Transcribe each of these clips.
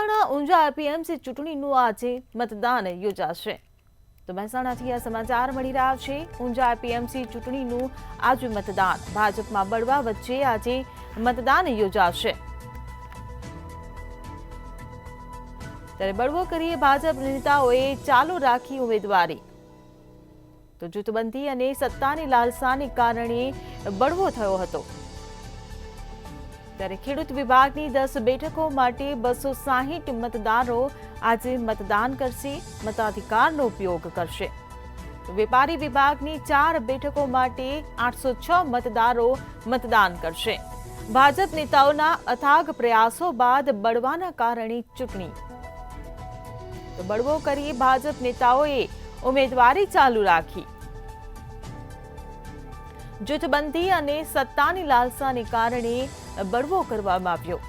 Mehsana Unjha APMC ચૂંટણીનું આજે મતદાન યોજાશે। તો મહેસાણાથી આ સમાચાર મળી રહ્યા છે। ઊંઝા એપીએમસી ચૂંટણીનું આજે મતદાન, ભાજપમાં બળવા વચ્ચે આજે મતદાન યોજાશે। ત્યારે બળવો કરી ભાજપ નેતાઓએ ચાલુ રાખી ઉમેદવારી। તો જૂથબંધી અને સત્તાની લાલસાને કારણે બળવો થયો હતો। ત્યારે ખેડૂત વિભાગની 10 બેઠકો માટે 260 મતદારો આજે મતદાન કરશે, મતાધિકારનો ઉપયોગ કરશે। વેપારી વિભાગની 4 બેઠકો માટે 806 મતદારો મતદાન કરશે। ભાજપ નેતાઓના અથાગ પ્રયાસો બાદ બળવાના કારણે ચૂંટણી। તો બળવો કરી ભાજપ નેતાઓએ ઉમેદવારી ચાલુ રાખી। જૂથબંધી અને સત્તાની લાલસાને કારણે બળવો કરવામાં આવ્યો।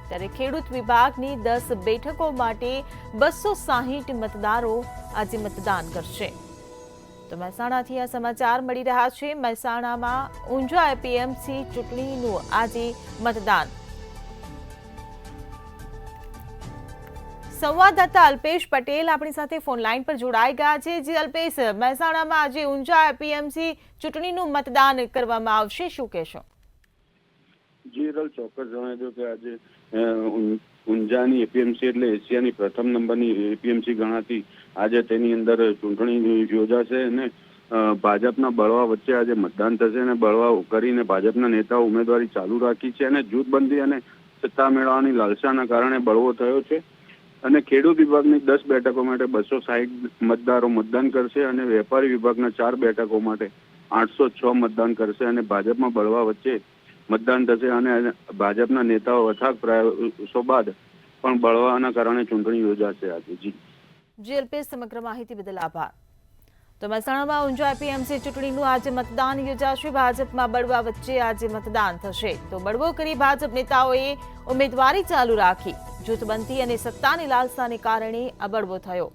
ત્યારે ખેડૂત વિભાગની 10 બેઠકો માટે 260 મતદારો આજે મતદાન કરશે। તો મહેસાણાથી આ સમાચાર મળી રહ્યા છે। મહેસાણામાં ઊંઝા એપીએમસી ચૂંટણીનું આજે મતદાન। સંવાદદાતા અલ્પેશ પટેલ આપણી સાથે ફોન લાઈન પર જોડાઈ ગયા છે। જી અલ્પેશ, મહેસાણામાં આજે ઊંઝા એપીએમસી ચૂંટણીનું મતદાન કરવામાં આવશે, શું કહેશો? જી રલ, ચોક્કસ જણાવી દો કે આજે ઊંઝાની એપીએમસી એટલે એશિયાની પ્રથમ નંબરની એપીએમસી ગણાતી આજે તેની અંદર ચૂંટણી યોજાશે અને ભાજપના બળવા વચ્ચે આજે મતદાન થશે અને બળવા કરીને ભાજપના નેતાઓ ઉમેદવારી ચાલુ રાખી છે અને જૂથબંધી અને સત્તા મેળવવાની લાલસાના કારણે બળવો થયો છે અને ખેડૂત વિભાગની 10 બેઠકો માટે 260 મતદારો મતદાન કરશે અને વેપારી વિભાગના 4 બેઠકો માટે 806 મતદાન કરશે અને ભાજપમાં બળવા વચ્ચે મતદાન થશે અને ભાજપના નેતાઓ અથાગ પ્રયાસો બાદ પણ બળવાના કારણે ચૂંટણી યોજાશે આજે। જી અલ્પેશ, સમગ્ર માહિતી બદલ આભાર। તો મહેસાણામાં ઊંઝા એપીએમસી ચૂંટણીનું આજે મતદાન યોજાશે। ભાજપમાં બળવા વચ્ચે આજે મતદાન થશે। તો બળવો કરી ભાજપ નેતાઓએ ઉમેદવારી ચાલુ રાખી। જૂથબંધી અને સત્તાની લાલસાને કારણે આ બળવો થયો।